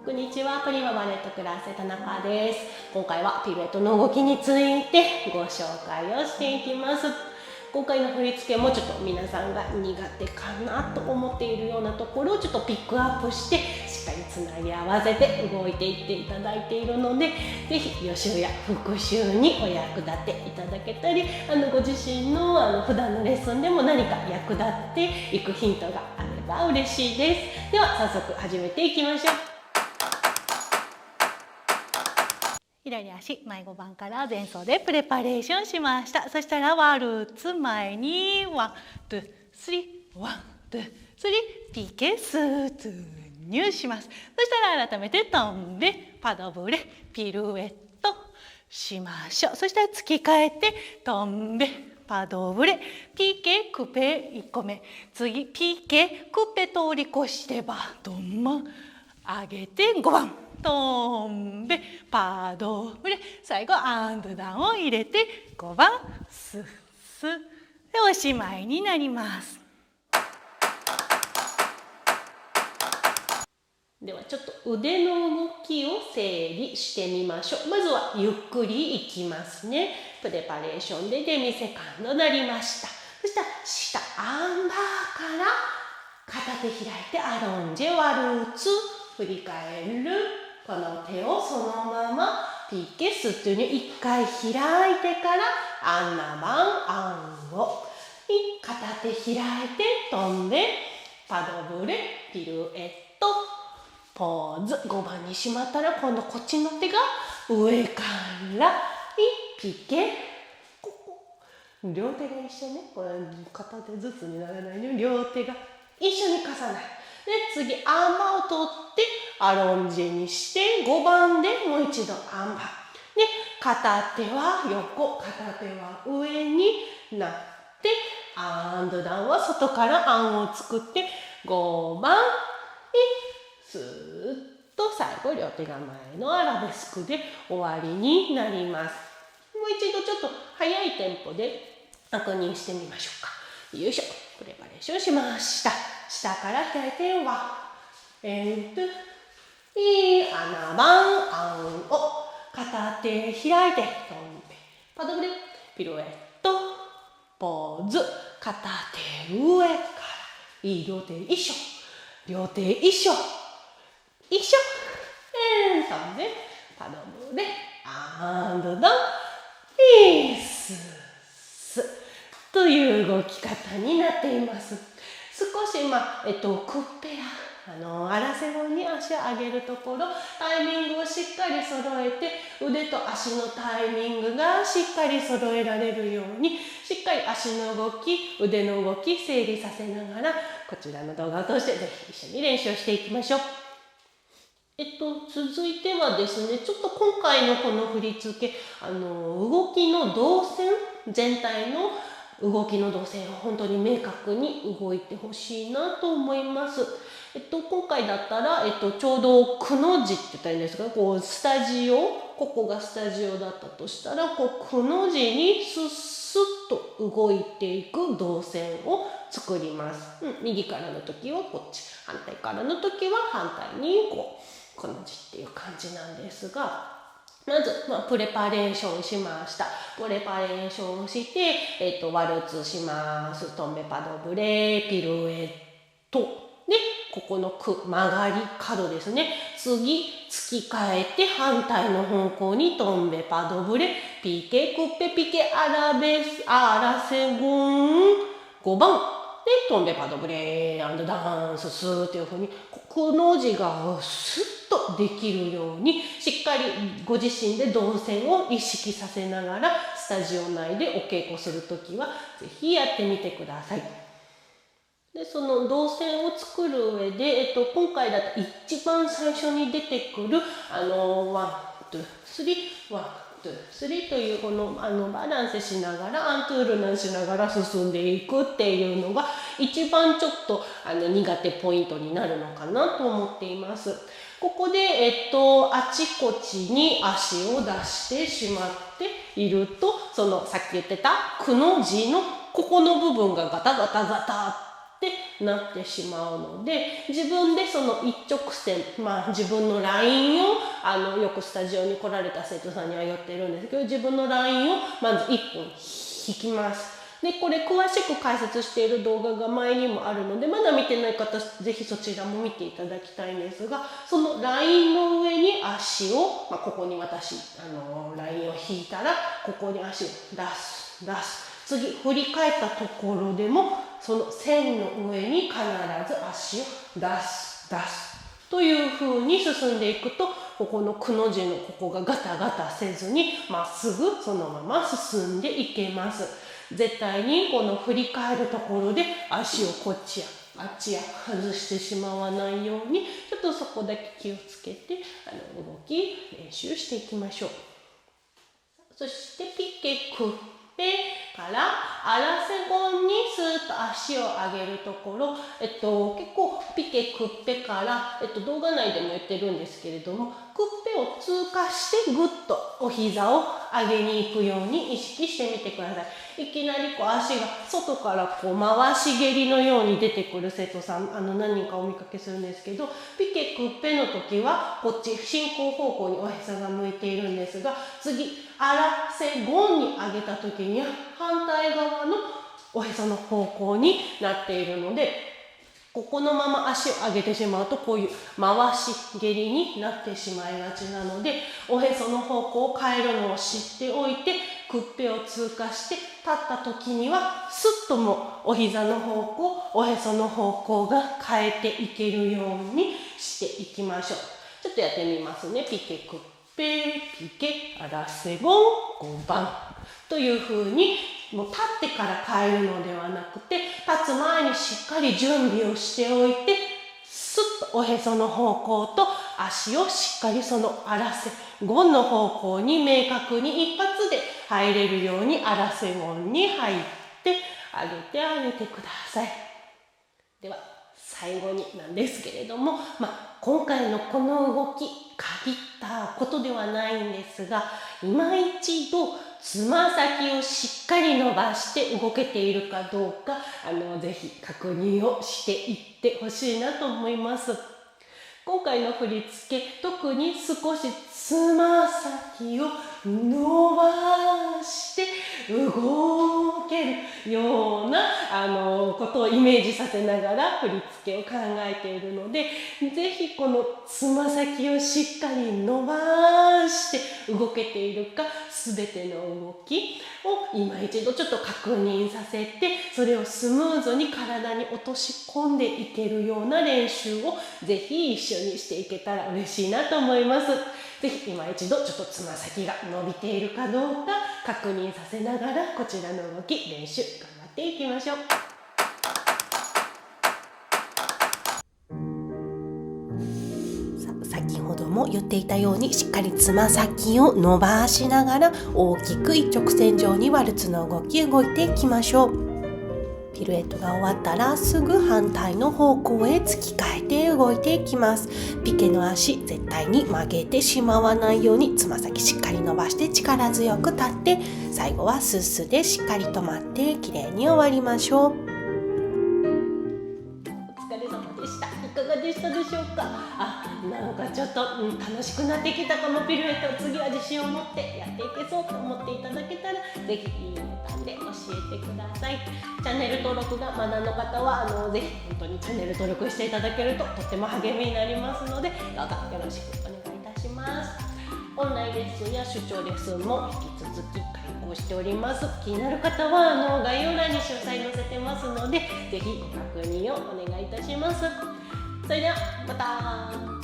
こんにちは、プリマバレットクラス田中です。今回はピルエットの動きについてご紹介をしていきます。今回の振り付けもちょっと皆さんが苦手かなと思っているようなところをちょっとピックアップしてしっかりつなぎ合わせて動いていっていただいているので、ぜひ予習や復習にお役立ていただけたり、ご自身の普段のレッスンでも何か役立っていくヒントがあれば嬉しいです。では早速始めていきましょう。左足前5番から前走でプレパレーションしました。そしたらワルツ前にワン、ツー、スリー、ワン、ツー、スリー、ピケス突入します。そしたら改めてトンベ、パドブレ、ピルエットしましょう。そしたら突き返ってトンベ、パドブレ、ピケ、クペ1個目。次、ピケ、クペ通り越してバドンマン。上げて5番。トンベ、パドブレ、最後アンドダウンを入れて5番ススでおしまいになります。ではちょっと腕の動きを整理してみましょう。まずはゆっくりいきますね。プレパレーションでデミセカンドになりました。そしたら下アンバーから片手開いてアロンジェワルツ振り返る。この手をそのままピケスというに1回開いてからアンナマンアンを片手開いて飛んでパドブレピルエットポーズ5番にしまったら今度こっちの手が上からピケここ両手が一緒ね。これ片手ずつにならないように両手が一緒に重なる。で次アンバーを取ってアロンジェにして5番でもう一度アンバーで片手は横片手は上になってアンドダウンは外からアンを作って5番スーッと最後両手が前のアラベスクで終わりになります。もう一度ちょっと速いテンポで確認してみましょうか。よいしょ。プレパレーションしました。下から開いては穴番アンを片手開いてトンベパドブレピルエットポーズ片手上から両手一緒両手一緒一緒トンベパドブレアンドダウンススという動き方になっています。少しクッペラアラセゴンに足を上げるところタイミングをしっかり揃えて腕と足のタイミングがしっかり揃えられるようにしっかり足の動き腕の動き整理させながらこちらの動画を通してぜひ一緒に練習していきましょう。続いてはですねちょっと今回のこの振り付け動きの動線全体の動きの動線を本当に明確に動いてほしいなと思います。今回だったら、ちょうどくの字って言ったらいいんですがスタジオここがスタジオだったとしたらくの字にスッスッと動いていく動線を作ります。右からの時はこっち反対からの時は反対にくの字っていう感じなんですがまず、プレパレーションしました。プレパレーションして、ワルツします。トンベパドブレ、ピルエット。で、ここの曲がり角ですね。次、突き返って反対の方向にトンベパドブレ、ピケクッペピケアラセゴン、5番。で、トンベパドブレーダンススーっていう風にこの字がスッとできるようにしっかりご自身で動線を意識させながらスタジオ内でお稽古するときはぜひやってみてください。でその動線を作る上で、今回だと一番最初に出てくるワン、ツー、スリー、ワン、ツー、スリーというこのバランスしながらアントゥールナンしながら進んでいくっていうのが一番ちょっと苦手ポイントになるのかなと思っています。ここで、あちこちに足を出してしまっているとそのさっき言ってたくの字のここの部分がガタガタガタっってなってしまうので、自分でその一直線、自分のラインをよくスタジオに来られた生徒さんには言ってるんですけど、自分のラインをまず1本引きます。でこれ詳しく解説している動画が前にもあるので、まだ見てない方ぜひそちらも見ていただきたいんですが、そのラインの上に足を、ここに私ラインを引いたらここに足を出す次振り返ったところでもその線の上に必ず足を出すというふうに進んでいくと、ここのくの字のここがガタガタせずにまっすぐそのまま進んでいけます。絶対にこの振り返るところで足をこっちやあっちや外してしまわないように、ちょっとそこだけ気をつけて動き練習していきましょう。そしてピケクッペからアラセゴンにスーッと足を上げるところ、結構ピケクッペから、動画内でも言ってるんですけれども、クッペを通過してぐっとお膝を上げに行くように意識してみてください。いきなり足が外から回し蹴りのように出てくる生徒さん何人かお見かけするんですけど、ピケクッペの時はこっち進行方向にお膝が向いているんですが、次アラセゴンに上げた時には反対側のお膝の方向になっているので、ここのまま足を上げてしまうとこういう回し蹴りになってしまいがちなので、おへその方向を変えるのを知っておいて、クッペを通過して立った時にはスッともお膝の方向、おへその方向が変えていけるようにしていきましょう。ちょっとやってみますね。ピケクッペピケアラセゴン5番というふうに、もう立ってから変えるのではなくて、立つ前にしっかり準備をしておいて、スッとおへその方向と足をしっかりそのアラセゴンの方向に明確に一発で入れるようにアラセゴンに入ってあげてください。では最後になんですけれども、今回のこの動き限ったことではないんですが、今一度つま先をしっかり伸ばして動けているかどうかぜひ確認をしていってほしいなと思います。今回の振り付け、特に少しつま先を伸ばして動けるようなことをイメージさせながら振り付けを考えているので、ぜひこのつま先をしっかり伸ばして動けているか、すべての動きを今一度ちょっと確認させて、それをスムーズに体に落とし込んでいけるような練習をぜひ一緒にしていけたら嬉しいなと思います。ぜひ今一度ちょっとつま先が伸びているかどうか確認させながら、こちらの動き練習頑張っていきましょう。先ほども言っていたように、しっかりつま先を伸ばしながら大きく一直線上にワルツの動いていきましょう。ピルエットが終わったらすぐ反対の方向へ突き替えて動いていきます。ピケの足絶対に曲げてしまわないように、つま先しっかり伸ばして力強く立って、最後はスッスでしっかり止まってきれいに終わりましょう。お疲れ様でした。いかがでしたでしょうか。なんかちょっと、楽しくなってきたこのピルエット、次は自信を持ってやっていけそうと思っていただけたら、ぜひいいボタンで教えてください。チャンネル登録がまだの方はぜひ本当にチャンネル登録していただけるととっても励みになりますので、どうぞよろしくお願いいたします。オンラインレッスンや出張レッスンも引き続き開講しております。気になる方は概要欄に詳細載せてますので、ぜひご確認をお願いいたします。それではまた。